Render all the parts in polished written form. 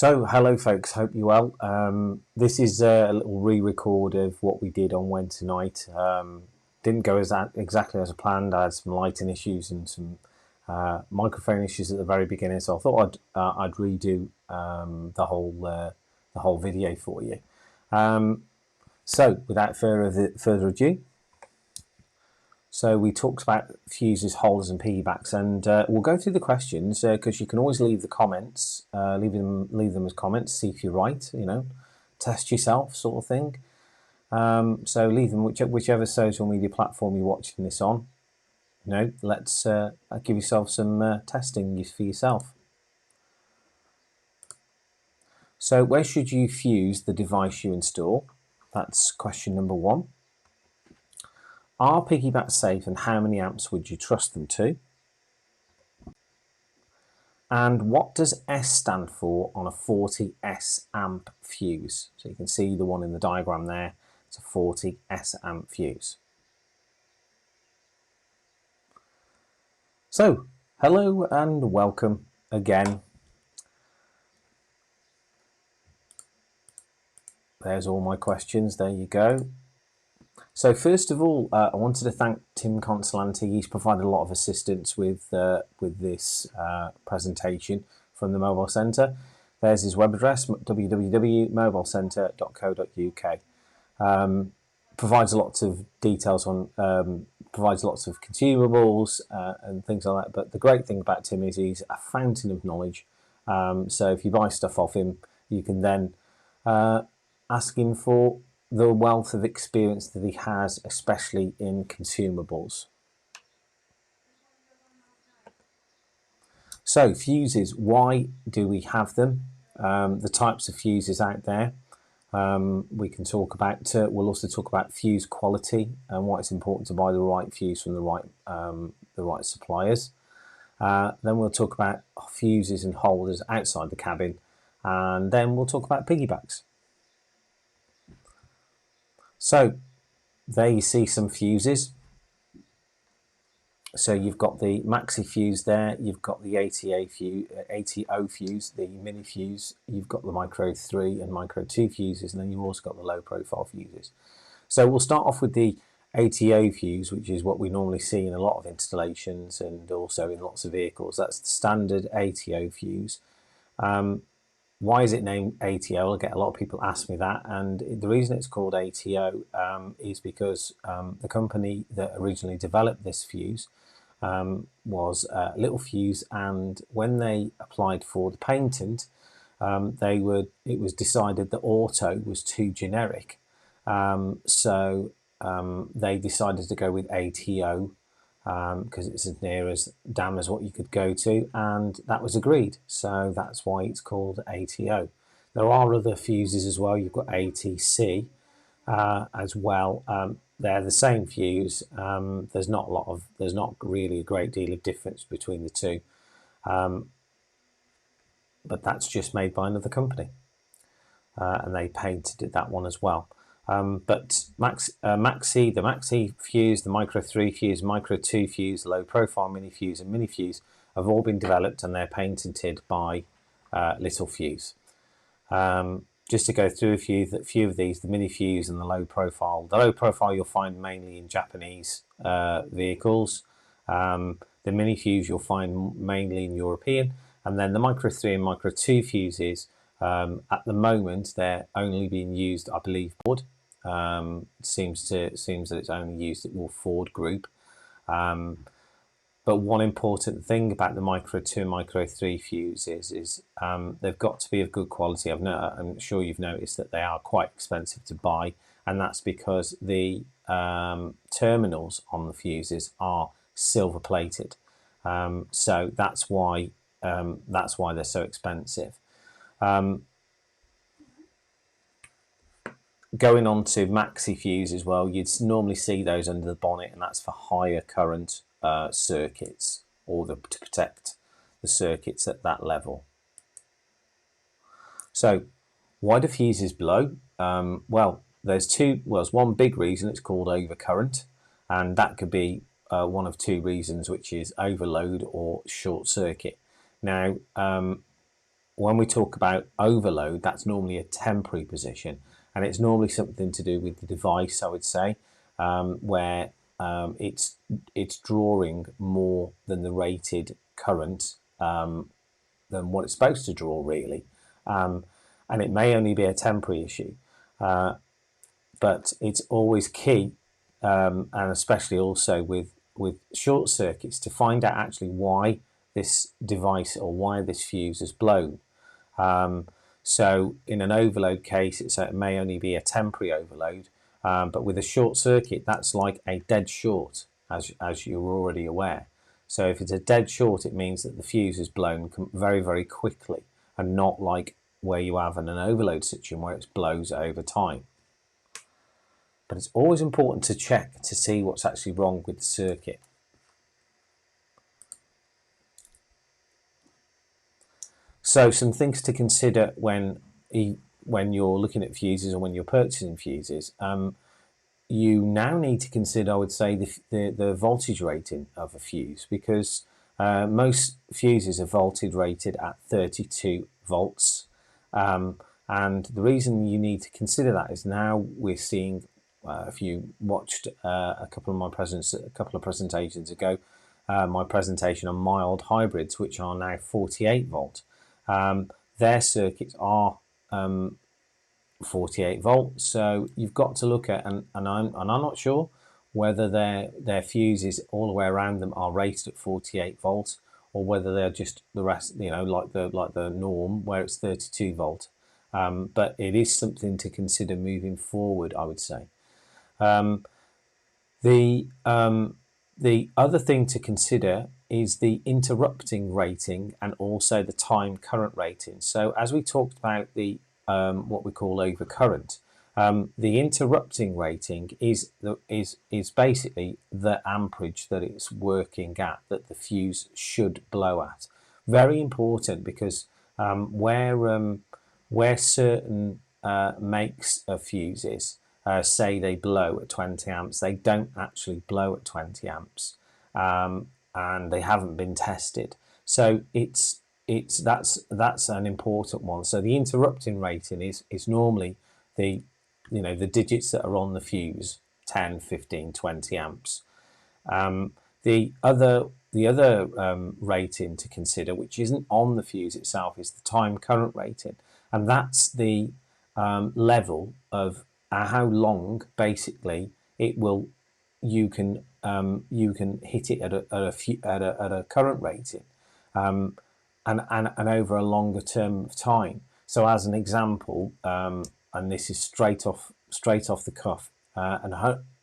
So, hello folks, hope you're well. This is a little re-record of what we did on Wednesday night. Didn't go exactly as planned. I had some lighting issues and some microphone issues at the very beginning, so I thought I'd redo the whole video for you. So, without further ado, so we talked about fuses, holders, and piggybacks, and we'll go through the questions because you can always leave the comments, leave them as comments, see if you're right, test yourself, sort of thing. So leave them whichever social media platform you're watching this on. Let's give yourself some testing for yourself. So where should you fuse the device you install? That's question number 1. Are piggybacks safe, and how many amps would you trust them to? And what does S stand for on a 40 S amp fuse? So you can see the one in the diagram there. It's a 40 S amp fuse. So, hello and welcome again. There's all my questions. There you go. So first of all, I wanted to thank Tim Consolanti. He's provided a lot of assistance with this presentation from the Mobile Centre. There's his web address, www.mobilecentre.co.uk. Provides lots of details on, provides lots of consumables and things like that. But the great thing about Tim is he's a fountain of knowledge. So if you buy stuff off him, you can then ask him for the wealth of experience that he has, especially in consumables. So fuses, why do we have them? The types of fuses out there. We can talk about. We'll also talk about fuse quality and why it's important to buy the right fuse from the right suppliers. Then we'll talk about fuses and holders outside the cabin, and then we'll talk about piggybacks. So there you see some fuses. So you've got the maxi fuse there, you've got the ATO fuse, the mini fuse, you've got the micro 3 and micro 2 fuses, and then you've also got the low profile fuses. So we'll start off with the ATO fuse, which is what we normally see in a lot of installations and also in lots of vehicles. That's the standard ATO fuse. Why is it named ATO? I'll get a lot of people ask me that, and the reason it's called ATO is because the company that originally developed this fuse was Little Fuse, and when they applied for the patent, it was decided that auto was too generic, so they decided to go with ATO. Because it's as near as damn as what you could go to, and that was agreed. So that's why it's called ATO. There are other fuses as well. You've got ATC as well. They're the same fuse. There's not really a great deal of difference between the two, but that's just made by another company, and they patented that one as well. But the maxi fuse, the micro 3 fuse, micro 2 fuse, low profile mini fuse, and mini fuse have all been developed, and they're patented by Little Fuse. Just to go through a few of these, the mini fuse and the low profile. The low profile you'll find mainly in Japanese vehicles. The mini fuse you'll find mainly in European, and then the micro 3 and micro 2 fuses. At the moment, they're only being used, I believe, Ford. It seems that it's only used at your Ford group. But one important thing about the micro 2 and micro 3 fuses is they've got to be of good quality. I'm sure you've noticed that they are quite expensive to buy, and that's because the terminals on the fuses are silver plated. So that's why they're so expensive. Going on to maxi fuse as well, you'd normally see those under the bonnet, and that's for higher current circuits, or to protect the circuits at that level. So why do fuses blow? Well, there's one big reason. It's called overcurrent, and that could be one of two reasons, which is overload or short circuit. Now when we talk about overload, that's normally a temporary position, and it's normally something to do with the device, I would say, where it's drawing more than the rated current, than what it's supposed to draw, really. And it may only be a temporary issue, but it's always key, and especially also with short circuits, to find out actually why this device or why this fuse has blown. So in an overload case, it may only be a temporary overload, but with a short circuit, that's like a dead short, as you're already aware. So if it's a dead short, it means that the fuse is blown very, very quickly, and not like where you have in an overload situation where it blows over time. But it's always important to check to see what's actually wrong with the circuit. So some things to consider when you're looking at fuses or when you're purchasing fuses. You now need to consider, I would say, the voltage rating of a fuse, because most fuses are voltage rated at 32 volts. And the reason you need to consider that is now we're seeing, if you watched a couple of presentations ago, my presentation on mild hybrids, which are now 48 volt. Their circuits are 48 volts, so you've got to look at, and I'm not sure whether their fuses all the way around them are rated at 48 volts, or whether they're just the rest, like the norm where it's 32 volt. But it is something to consider moving forward, I would say. The other thing to consider is the interrupting rating and also the time current rating. So as we talked about the what we call overcurrent, the interrupting rating is basically the amperage that it's working at, that the fuse should blow at. Very important, because where certain makes of fuses say they blow at 20 amps, they don't actually blow at 20 amps, and they haven't been tested. So that's an important one. So the interrupting rating is normally the digits that are on the fuse, 10, 15, 20 amps. The other rating to consider, which isn't on the fuse itself, is the time current rating, and that's the level of how long basically you can hit it at a current rating, and over a longer term of time. So as an example, and this is straight off the cuff,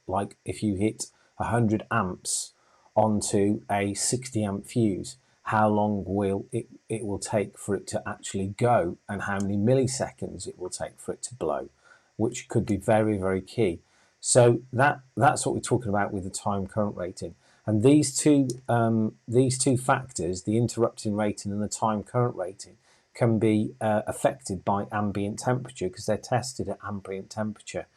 like if you hit 100 amps onto a 60 amp fuse, how long will it will take for it to actually go, and how many milliseconds it will take for it to blow, which could be very, very key. So that's what we're talking about with the time current rating. And these two factors, the interrupting rating and the time current rating, can be affected by ambient temperature, because they're tested at ambient temperature.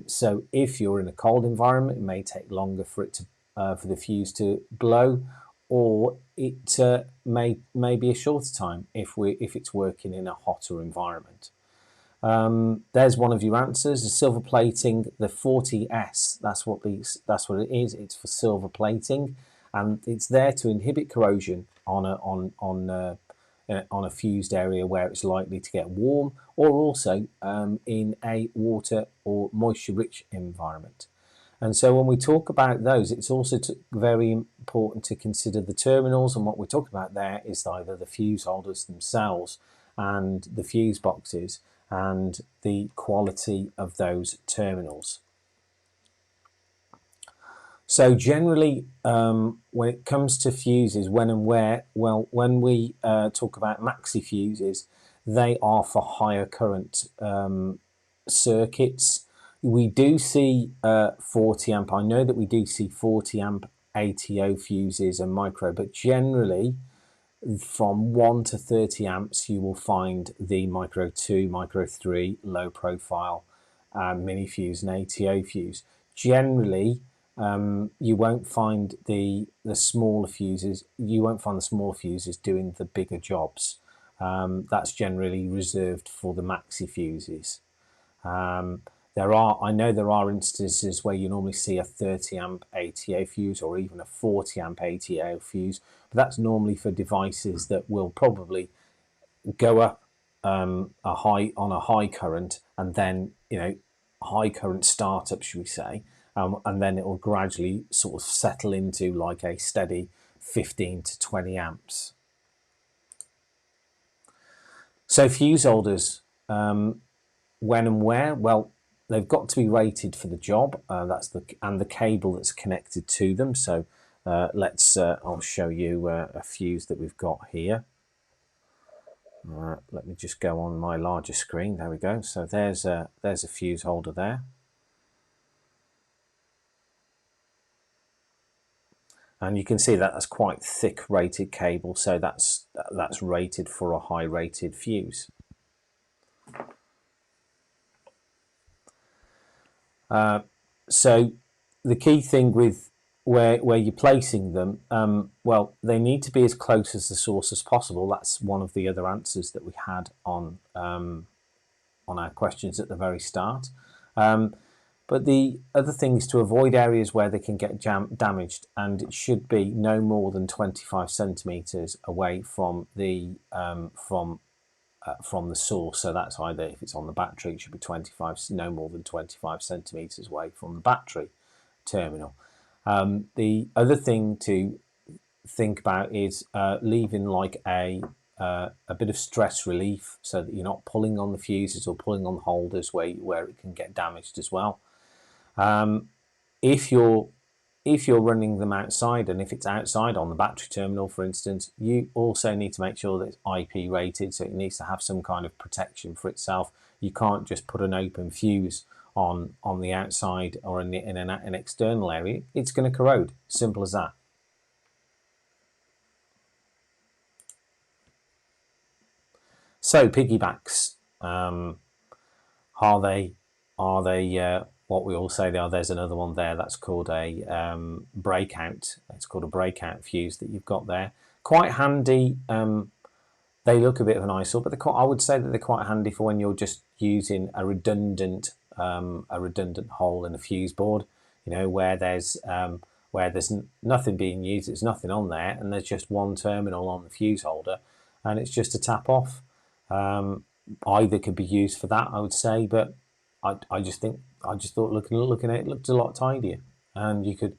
So if you're in a cold environment, it may take longer for it to for the fuse to blow, or it may be a shorter time if it's working in a hotter environment. There's one of your answers: the silver plating, the 40S. That's what it is. It's for silver plating, and it's there to inhibit corrosion on a fused area where it's likely to get warm, or also in a water or moisture-rich environment. And so when we talk about those, it's also very important to consider the terminals, and what we're talking about there is either the fuse holders themselves and the fuse boxes, and the quality of those terminals. So generally, when it comes to fuses, when and where, well, when we talk about maxi fuses, they are for higher current circuits. We do see 40 amp. I know that we do see 40 amp ATO fuses and micro, but generally from 1 to 30 amps you will find the micro 2, micro 3, low profile, mini fuse and ATO fuse. Generally you won't find the smaller fuses. You won't find the smaller fuses doing the bigger jobs. That's generally reserved for the maxi fuses. I know there are instances where you normally see a 30 amp ATO fuse or even a 40 amp ATO fuse, but that's normally for devices that will probably go up on a high current, and then high current startup, should we say, and then it will gradually sort of settle into like a steady 15 to 20 amps. So fuse holders, when and where? Well, they've got to be rated for the job. And the cable that's connected to them. So I'll show you a fuse that we've got here. Let me just go on my larger screen. There we go. So there's a fuse holder there. And you can see that that's quite thick rated cable, so that's rated for a high rated fuse. So the key thing with where you're placing them, well, they need to be as close as the source as possible. That's one of the other answers that we had on our questions at the very start. But the other thing is to avoid areas where they can get damaged, and it should be no more than 25 centimeters away from the source. So that's either, if it's on the battery, it should be no more than 25 centimeters away from the battery terminal. The other thing to think about is leaving like a bit of stress relief, so that you're not pulling on the fuses or pulling on the holders where it can get damaged as well. If you're running them outside, and if it's outside on the battery terminal, for instance, you also need to make sure that it's IP rated, so it needs to have some kind of protection for itself. You can't just put an open fuse on the outside or in an external area. It's going to corrode. Simple as that. So piggybacks, are they what we all say they are? There's another one there that's called a breakout. It's called a breakout fuse that you've got there. Quite handy. They look a bit of an eyesore, but I would say that they're quite handy for when you're just using a redundant hole in a fuse board. Where there's nothing being used, there's nothing on there, and there's just one terminal on the fuse holder, and it's just a tap off. Either could be used for that, I would say, but I just thought looking at it looked a lot tidier, and you could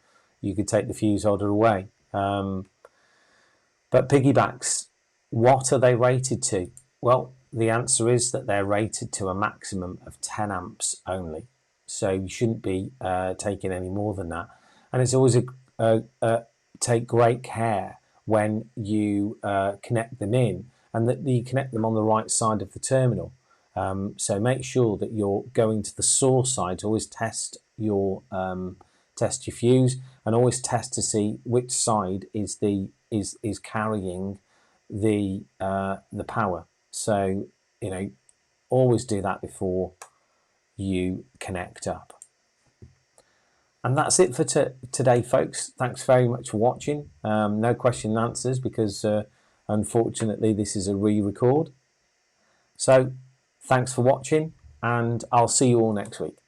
take the fuse holder away. But piggybacks, what are they rated to? Well, the answer is that they're rated to a maximum of 10 amps only, so you shouldn't be taking any more than that. And it's always take great care when you connect them in, and that you connect them on the right side of the terminal. So make sure that you're going to the source side. Always test your fuse, and always test to see which side is carrying the power. So always do that before you connect up. And that's it for today, folks. Thanks very much for watching. No question and answers, because unfortunately this is a re-record. So thanks for watching, and I'll see you all next week.